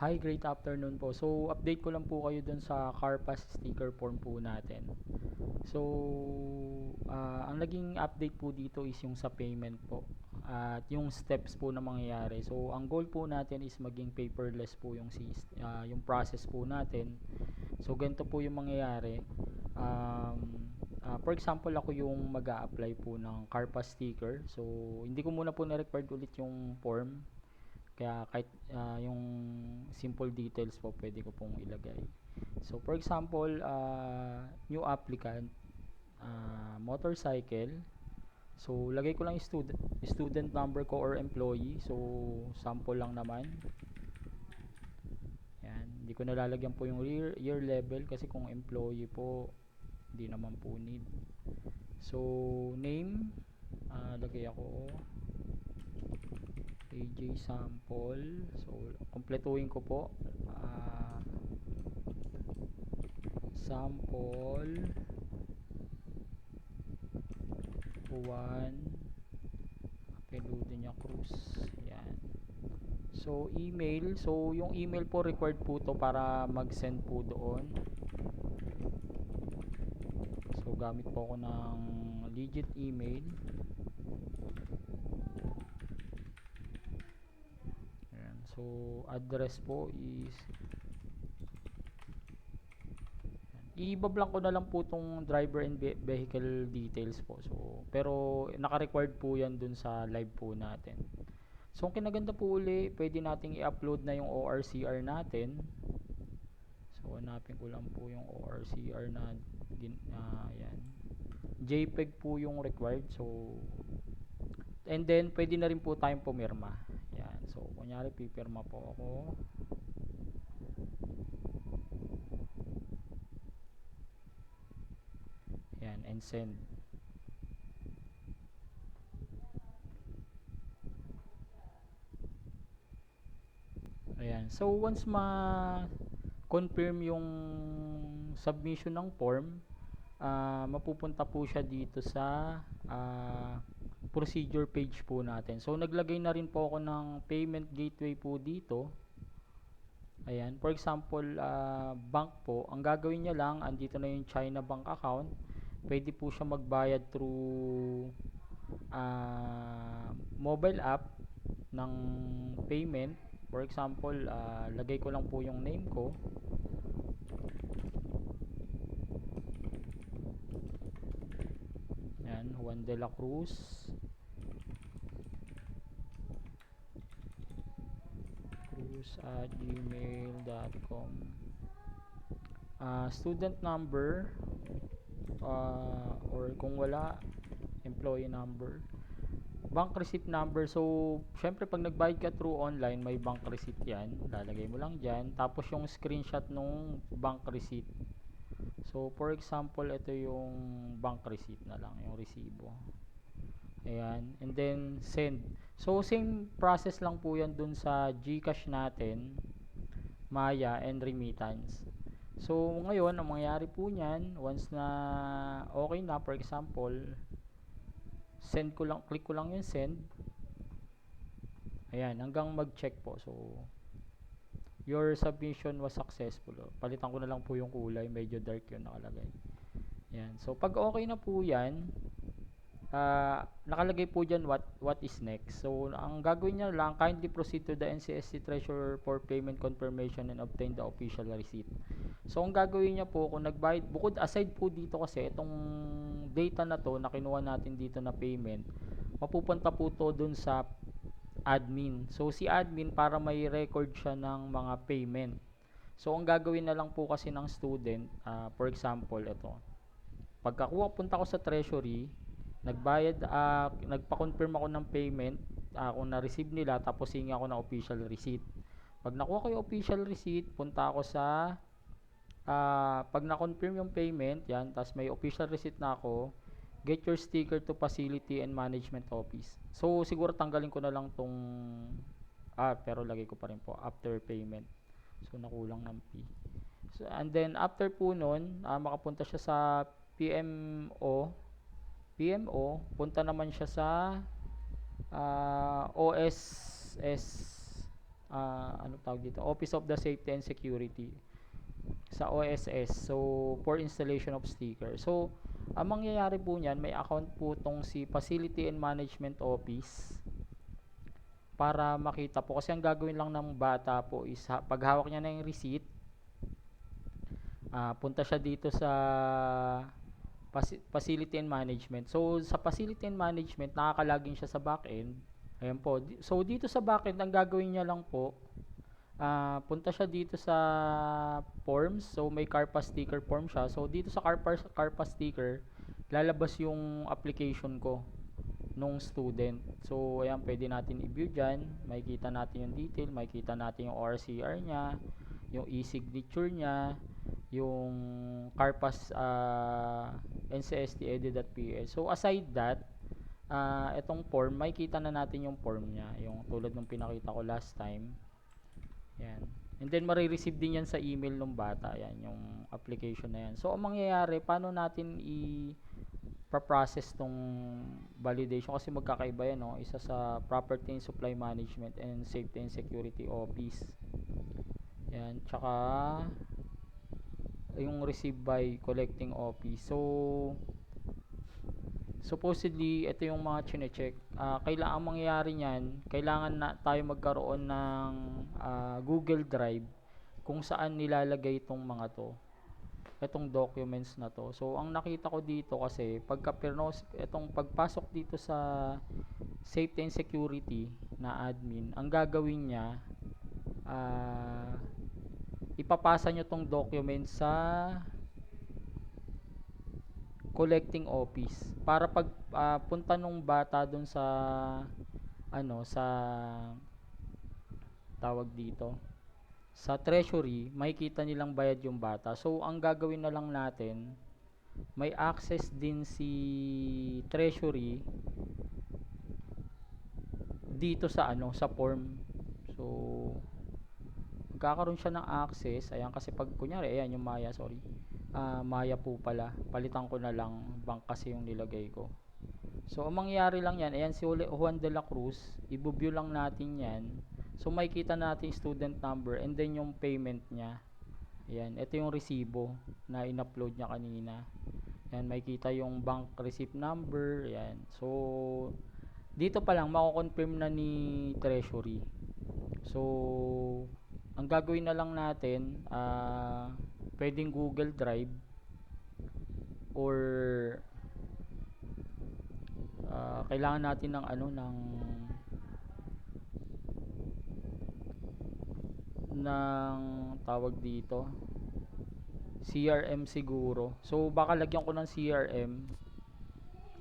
Hi, great afternoon po. So, update ko lang po kayo dun sa CarPass sticker form po natin. So, ang naging update po dito is yung sa payment po at yung steps po na mangyayari. So, ang goal po natin is maging paperless po yung process po natin. So, ganito po yung mangyayari. For example, ako yung mag-a-apply po ng CarPass sticker. So, hindi ko muna po na-required ulit yung form, kaya kahit yung simple details po pwede ko pong ilagay. So for example, new applicant, motorcycle. So lagay ko lang yung student number ko or employee. So sample lang naman. Yan, hindi ko nalalagyan po yung year level kasi kung employee po hindi naman po need. So name, lagay ako AJ sample. So kumpletuhin ko po, sample 1 Peludo Cruz. Yan. So email, so yung email po required po to para mag-send po doon. So gamit po ako ng legit email. Yan. So address po is i-blank ko na lang po tong driver and vehicle details po. So pero naka-required po yan dun sa live po natin. So ang kinaganda po uli, pwede nating i-upload na yung ORCR natin. So hanapin ko lang po yung ORCR na yan. JPEG po yung required. So and then pwede na rin po tayong pumirma. Yan. So kunyari pipirma po ako. Yan, and send. Ayan. So once ma-confirm yung submission ng form, mapupunta po siya dito sa procedure page po natin. So naglagay na rin po ako ng payment gateway po dito. Ayan, for example, bank po, ang gagawin niya lang, andito na yung China bank account. Pwede po siya magbayad through mobile app ng payment. For example, lagay ko lang po yung name ko. Yan, Juan de la Cruz. Cruz@gmail.com. Student number, or kung wala, employee number. Bank receipt number. So syempre pag nagbayad ka through online, may bank receipt yan, lalagay mo lang dyan, tapos yung screenshot nung bank receipt. So for example, ito yung bank receipt na lang, yung resibo. Ayan, and then send. So same process lang po yan dun sa GCash natin, Maya and remittance. So ngayon ang mangyayari po niyan, once na okay na, for example, send ko lang, click ko lang yung send. Ayan, hanggang mag-check po. So your submission was successful. Palitan ko na lang po yung kulay, medyo dark yung nakalagay. Ayan, so pag okay na po yan, nakalagay po dyan what is next. So ang gagawin niya lang, kindly proceed to the NCSC Treasurer for payment confirmation and obtain the official receipt. So ang gagawin niya po, kung nagbayad, bukod aside po dito kasi itong data na to na kinuha natin dito na payment, mapupunta po to dun sa admin. So si admin, para may record siya ng mga payment. So ang gagawin na lang po kasi ng student, for example ito, pagkakuha, punta ko sa treasury, nagbayad, nagpa-confirm ako ng payment, kung na-receive nila, tapos hingi ako ng official receipt. Pag nakuha ko yung official receipt, punta ako sa pag na-confirm yung payment, yan, tapos may official receipt na ako, get your sticker to facility and management office. So siguro tanggalin ko na lang tong pero lagay ko pa rin po after payment. So nakulang ng fee. So, and then after po nun, makapunta siya sa PMO. Punta naman siya sa OSS ano tawag dito, Office of the Safety and Security sa OSS. So, for installation of sticker. So, ang mangyayari po niyan, may account po tong si Facility and Management Office para makita po. Kasi ang gagawin lang ng bata po is pag hawak niya na yung receipt, punta siya dito sa Facility and Management. So, sa Facility and Management, nakakalagin siya sa backend. Ayan po. So, dito sa backend, ang gagawin niya lang po, punta siya dito sa forms. So, may Carpa sticker form siya. So, dito sa Carpa sticker, lalabas yung application ko nung student. So, ayan, pwede natin i-view dyan. Makikita natin yung detail, makikita natin yung ORCR niya, yung e-signature niya, yung Carpas NCST.edu.ph. So, aside that, itong form, makikita na natin yung form niya, yung tulad nung pinakita ko last time. Yan. And then, marireceive din yan sa email ng bata. Yan, yung application na yan. So, ang mangyayari, paano natin i-process tong validation? Kasi magkakaiba yan, no? Isa sa Property and Supply Management and Safety and Security Office. Yan. Tsaka, yung receive by collecting office. So, supposedly, ito yung mga chine-check. Kailangan mangyayari niyan, kailangan na tayo magkaroon ng Google Drive kung saan nilalagay itong mga to, itong documents na to. So, ang nakita ko dito kasi, itong pagpasok dito sa Safety and Security na admin, ang gagawin niya, ipapasa nyo tong document sa collecting office para pag punta nung bata dun sa sa tawag dito sa treasury, makikita nilang bayad yung bata. So, ang gagawin na lang natin, may access din si treasury dito sa sa form. So, magkakaroon siya ng access. Ayan, kasi pag kunyari, ayan yung Maya, sorry. Maya po pala. Palitan ko na lang, bank kasi yung nilagay ko. So, ang mangyayari lang yan, ayan si Juan de la Cruz, i-view lang natin yan. So, makikita natin student number and then yung payment niya. Ayan, ito yung resibo na in-upload niya kanina. Ayan, makikita yung bank receipt number. Ayan. So, dito pa lang, mako-confirm na ni Treasury. So, ang gagawin na lang natin, pwedeng Google Drive or kailangan natin ng ng tawag dito, CRM siguro. So, baka lagyan ko ng CRM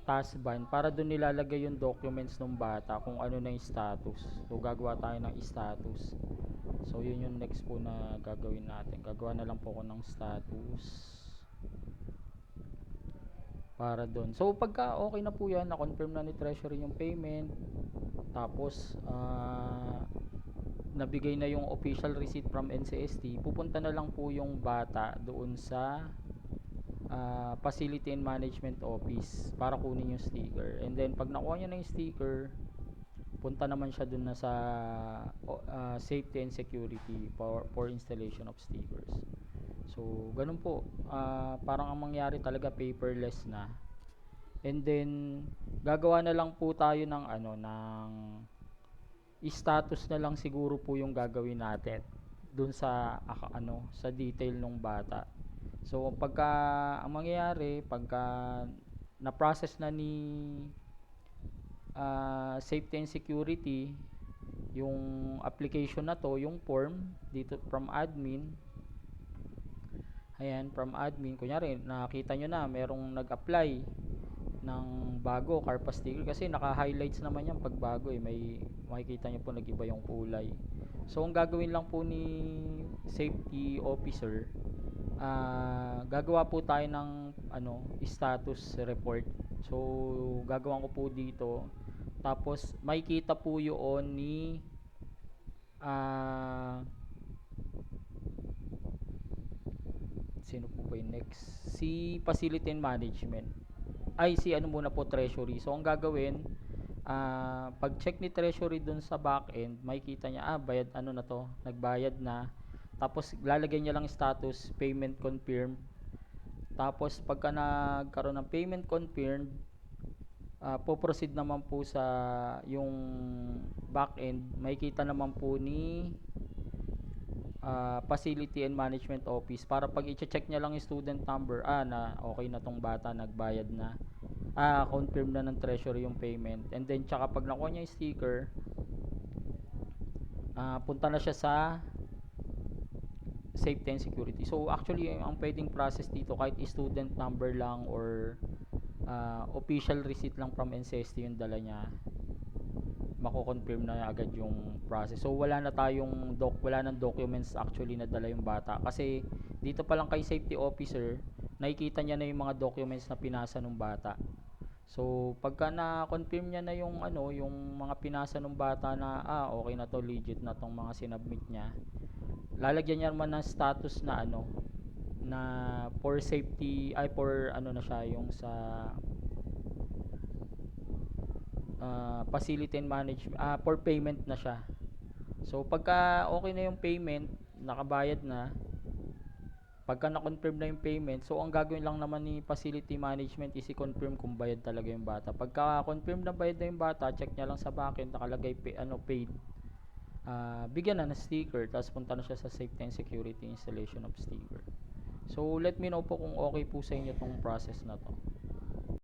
taskban para doon nilalagay yung documents ng bata kung ano na yung status. So, gagawa tayo ng status. So, yun yung next po na gagawin natin. Gagawa na lang po ako ng status para doon. So, pagka okay na po yan, na-confirm na ni Treasury yung payment, tapos, nabigay na yung official receipt from NCST, pupunta na lang po yung bata doon sa Facility and Management Office para kunin yung sticker. And then, pag nakuha niya na yung sticker, punta naman siya dun na sa Safety and Security for installation of stickers. So, ganun po. Parang ang mangyari talaga paperless na. And then, gagawa na lang po tayo ng ng status na lang siguro po yung gagawin natin dun sa sa detail ng bata. So, pagka ang mangyayari, pagka na-process na ni Safety and Security yung application na to, yung form dito from admin, ayan, from admin, kunyari nakita nyo na merong nag-apply ng bago Carpa sticker, kasi naka-highlights naman yan pag bago may makikita nyo po nag-iba yung kulay. So, ang gagawin lang po ni safety officer, gagawa po tayo ng status report. So, gagawan ko po dito, tapos makikita po yun ni sino po ba yung next? Si Facility and Management. Si muna po, Treasury. So, ang gagawin, pag check ni treasury dun sa backend, makikita niya, bayad ano na to, nagbayad na. Tapos lalagay niya lang status payment confirmed. Tapos pagka nagkaroon ng payment confirmed, po-proceed naman po sa yung backend, makikita naman po ni Facility and Management Office para pag i-check niya lang yung student number, na okay na tong bata, nagbayad na, confirm na ng treasury yung payment. And then tsaka pag nakuha niya yung sticker, punta na siya sa safety and security. So actually ang pwedeng process dito, kahit student number lang or official receipt lang from NCST yung dala niya, mako-confirm na agad yung process. So wala nang documents actually na dala yung bata, kasi dito pa lang kay safety officer nakikita niya na yung mga documents na pinasa ng bata. So pagka na-confirm niya na yung yung mga pinasa ng bata na okay na to, legit na tong mga sinubmit niya, lalagyan niya naman ng status na na for safety, for na siya, yung sa facility and management, for payment na siya. So pagka okay na yung payment, nakabayad na, pagka na-confirm na yung payment, so ang gagawin lang naman ni facility management is i-confirm kung bayad talaga yung bata. Pagka confirm na bayad na yung bata, check niya lang sa backend, nakalagay paid, bigyan na ng sticker, tapos punta na siya sa safety and security installation of sticker. So let me know po kung okay po sa inyo tong process na to.